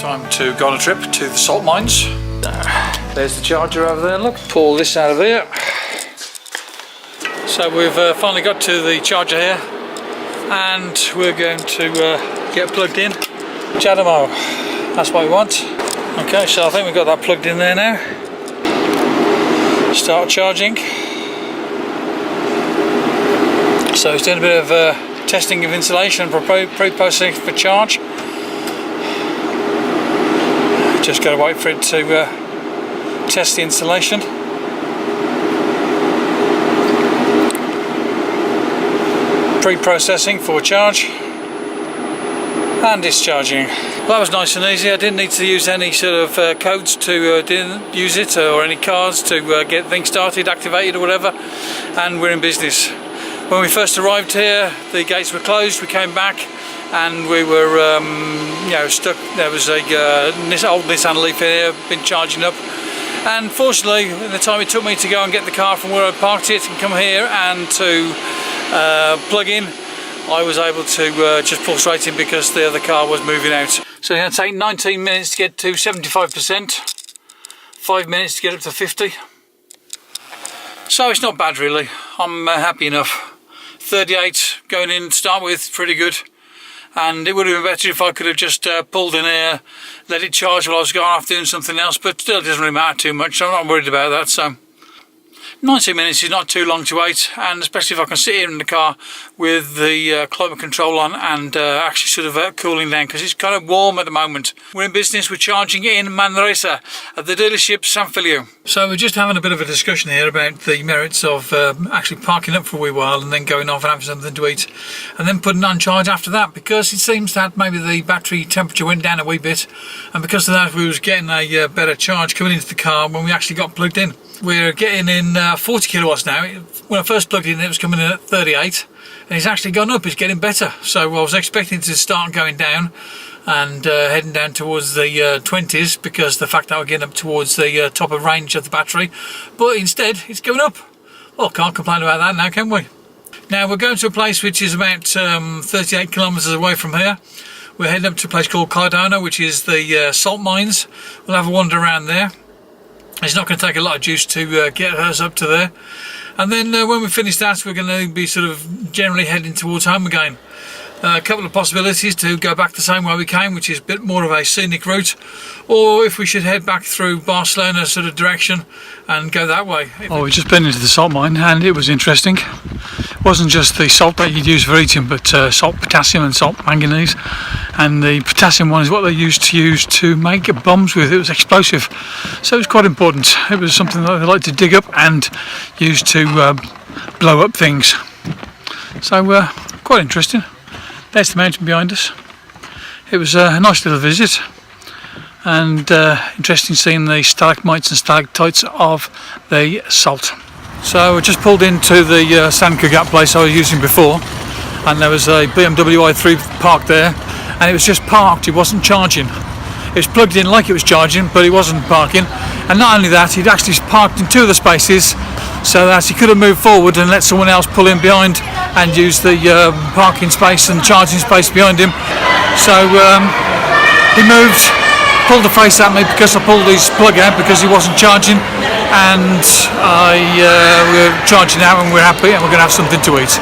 time to go on a trip to the salt mines. There's the charger over there, look. Pull this out of here. So we've finally got to the charger here, and we're going to get plugged in. Jadamo, that's what we want. Okay, so I think we've got that plugged in there now. Start charging. So it's doing a bit of testing of insulation for pre-processing for charge. Just got to wait for it to test the insulation. Pre-processing for charge and discharging. Well, that was nice and easy. I didn't need to use any sort of codes to didn't use it, or any cards to get things started, activated or whatever, and we're in business. When we first arrived here, the gates were closed. We came back and we were stuck. There was a old Nissan Leaf here, been charging up, and fortunately in the time it took me to go and get the car from where I parked it and come here and to plug in, I was able to just pull straight in because the other car was moving out. So it's going to take 19 minutes to get to 75%, 5 minutes to get up to 50. So it's not bad really. I'm happy enough. 38 going in to start with, pretty good. And it would have been better if I could have just pulled in here, let it charge while I was going off doing something else, but still it doesn't really matter too much, so I'm not worried about that. So 90 minutes is not too long to wait, and especially if I can sit here in the car with the climate control on and actually sort of cooling down, because it's kind of warm at the moment. We're in business, we're charging in Manresa at the dealership San Filio. So we're just having a bit of a discussion here about the merits of actually parking up for a wee while and then going off and having something to eat and then putting on charge after that, because it seems that maybe the battery temperature went down a wee bit, and because of that we was getting a better charge coming into the car when we actually got plugged in. We're getting in 40 kilowatts now. When I first plugged in, it was coming in at 38, and it's actually gone up. It's getting better. So I was expecting to start going down and heading down towards the 20s, because the fact that we're getting up towards the top of range of the battery, but instead it's going up. Well, can't complain about that now, can we? Now we're going to a place which is about 38 kilometres away from here. We're heading up to a place called Cardona, which is the salt mines. We'll have a wander around there. It's not going to take a lot of juice to get us up to there, and then when we finish that, we're going to be sort of generally heading towards home again. A couple of possibilities to go back the same way we came, which is a bit more of a scenic route, or if we should head back through Barcelona sort of direction and go that way. Oh, we just been into the salt mine and it was interesting. It wasn't just the salt that you'd use for eating, but salt potassium and salt manganese, and the potassium one is what they used to make bombs with. It was explosive, so it was quite important. It was something that they like to dig up and use to blow up things. So quite interesting. There's the mountain behind us. It was a nice little visit, and interesting seeing the stalagmites and stalactites of the salt. So I just pulled into the sand gap place I was using before, and there was a BMW i3 parked there, and it was just parked, it wasn't charging. It was plugged in like it was charging, but it wasn't parking. And not only that, he'd actually parked in two of the spaces so that he could have moved forward and let someone else pull in behind and use the parking space and charging space behind him. So he moved, pulled the face at me because I pulled his plug out because he wasn't charging, and we're charging out and we're happy and we're going to have something to eat.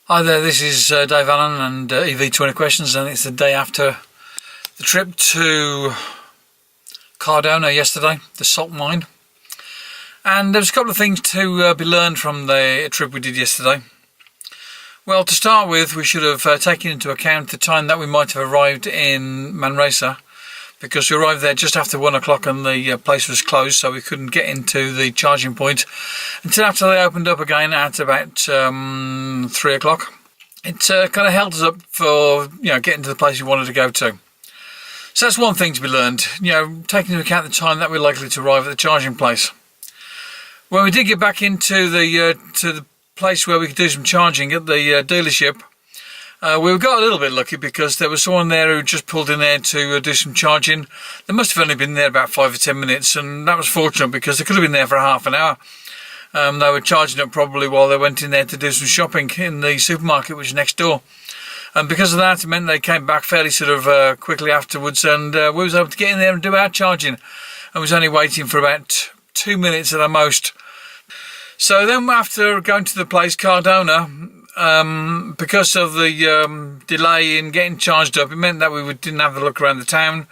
Hi there, this is Dave Allen and EV20 Questions, and it's the day after the trip to Cardona yesterday, the salt mine. And there's a couple of things to be learned from the trip we did yesterday. Well, to start with, we should have taken into account the time that we might have arrived in Manresa, because we arrived there just after 1 o'clock and the place was closed, so we couldn't get into the charging point until after they opened up again at about 3 o'clock. It kind of held us up for getting to the place we wanted to go to. So that's one thing to be learned, taking into account the time that we're likely to arrive at the charging place. When we did get back into the place where we could do some charging at the dealership, we got a little bit lucky because there was someone there who just pulled in there to do some charging. They must have only been there about 5 or 10 minutes, and that was fortunate because they could have been there for half an hour. They were charging up probably while they went in there to do some shopping in the supermarket which is next door. And because of that, it meant they came back fairly sort of quickly afterwards, and we was able to get in there and do our charging. I was only waiting for about 2 minutes at the most. So then after going to the place Cardona, because of the delay in getting charged up, it meant that we didn't have to look around the town.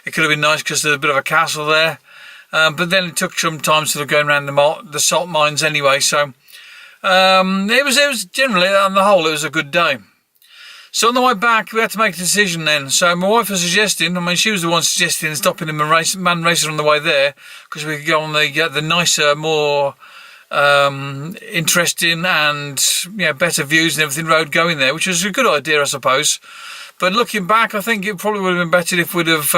It could have been nice because there's a bit of a castle there. But then it took some time sort of going around the salt mines anyway. So it was generally, on the whole, it was a good day. So on the way back, we had to make a decision then. So my wife was suggesting, she was the one suggesting stopping in Manresa on the way there, because we could go on the nicer, more interesting and better views and everything road going there, which was a good idea, I suppose. But looking back, I think it probably would have been better if we'd have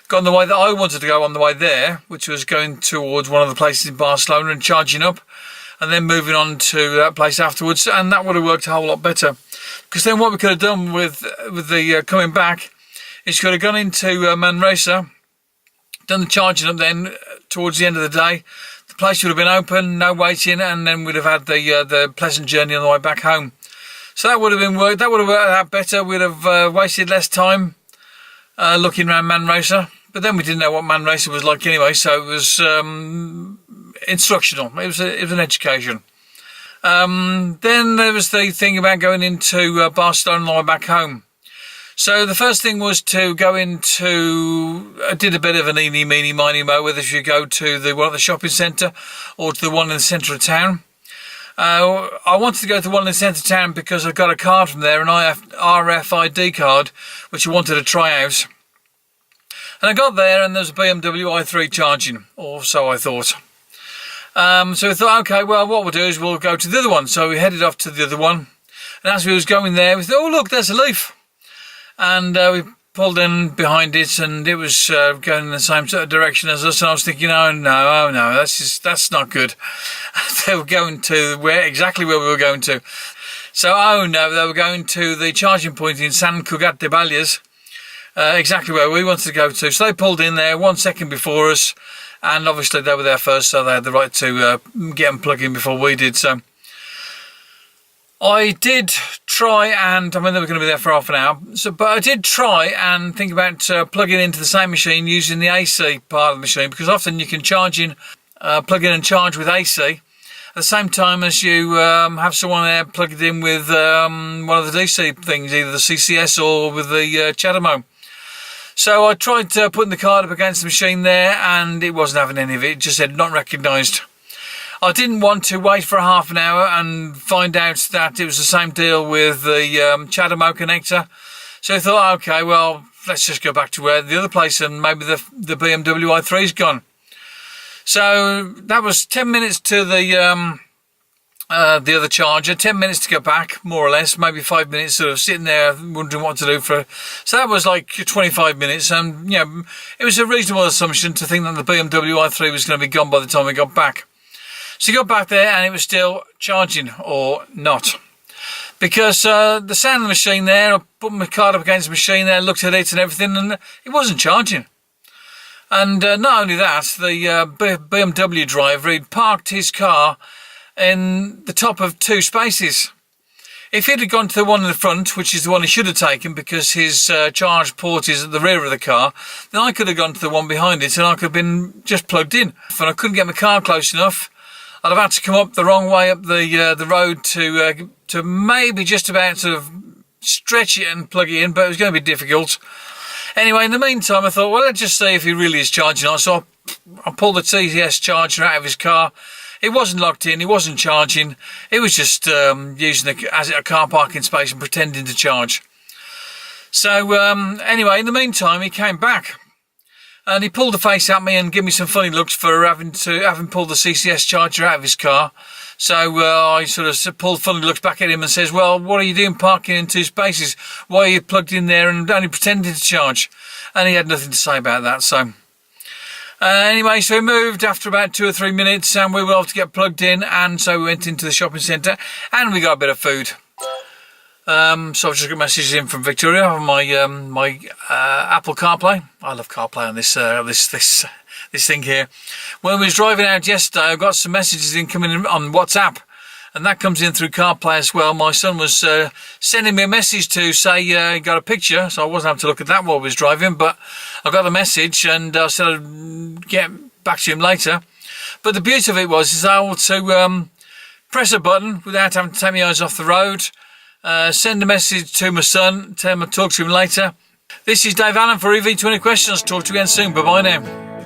gone the way that I wanted to go on the way there, which was going towards one of the places in Barcelona and charging up, and then moving on to that place afterwards, and that would have worked a whole lot better. Because then what we could have done with the coming back is could have gone into Manresa, done the charging up then towards the end of the day. The place would have been open, no waiting, and then we'd have had the pleasant journey on the way back home. So that would have been worked. That would have worked out better. We'd have wasted less time looking around Manresa. But then we didn't know what Manresa was like anyway, so it was instructional. It was an education. Then there was the thing about going into Barcelona on the way back home. So the first thing was to go into, I did a bit of an eeny, meeny, miny, mo, whether you go to the one at the shopping centre or to the one in the centre of town. I wanted to go to one in the centre of town because I got a card from there, an RFID card, which I wanted to try out. And I got there and there was a BMW i3 charging, or so I thought. So I thought, okay, well, what we'll do is we'll go to the other one. So we headed off to the other one. And as we was going there, we thought, oh, look, there's a Leaf. And we pulled in behind it, and it was going in the same sort of direction as us. And I was thinking, oh no, that's not good. They were going to exactly where we were going to. So, oh no, they were going to the charging point in Sant Cugat de Bages. Exactly where we wanted to go to. So they pulled in there 1 second before us, and obviously they were there first, so they had the right to get them plugged in before we did. So I did try, and they were going to be there for half an hour. But I did try and think about plugging into the same machine using the AC part of the machine, because often you can plug in and charge with AC at the same time as you have someone there plugged in with one of the DC things, either the CCS or with the Cardona. So I tried putting the card up against the machine there, and it wasn't having any of it. It just said not recognised. I didn't want to wait for a half an hour and find out that it was the same deal with the Cardona connector. So I thought, okay, well, let's just go back to where the other place, and maybe the BMW i3's gone. So that was 10 minutes to the other charger, 10 minutes to go back, more or less, maybe 5 minutes sort of sitting there wondering what to do so that was like 25 minutes, and it was a reasonable assumption to think that the BMW i3 was going to be gone by the time we got back. So we got back there and it was still charging, or not, because the sound of the machine there, I put my card up against the machine there, looked at it and everything, and it wasn't charging. And not only that, the BMW driver, he'd parked his car in the top of 2 spaces. If he'd have gone to the one in the front, which is the one he should have taken because his charge port is at the rear of the car, then I could have gone to the one behind it and I could have been just plugged in. If I couldn't get my car close enough, I'd have had to come up the wrong way up the road to maybe just about sort of stretch it and plug it in, but it was going to be difficult. Anyway, in the meantime, I thought, well, let's just see if he really is charging on. So I pulled the TCS charger out of his car. It wasn't locked in, it wasn't charging, it was just using it as a car parking space and pretending to charge. So anyway, in the meantime, he came back and he pulled a face at me and gave me some funny looks for having pulled the CCS charger out of his car. So I sort of pulled funny looks back at him and says, well, what are you doing parking in 2 spaces? Why are you plugged in there and only pretending to charge? And he had nothing to say about that, so... anyway, so we moved after about 2 or 3 minutes and we were able to get plugged in, and so we went into the shopping centre and we got a bit of food. So I've just got messages in from Victoria on my Apple CarPlay. I love CarPlay on this thing here. When we was driving out yesterday, I got some messages in coming in on WhatsApp, and that comes in through CarPlay as well. My son was sending me a message to say he got a picture, so I wasn't able to look at that while I was driving, but I got the message and I said I'd get back to him later. But the beauty of it is able to press a button without having to take my eyes off the road, send a message to my son, tell him I'll talk to him later. This is Dave Allen for EV20 Questions. Talk to you again soon. Bye-bye now.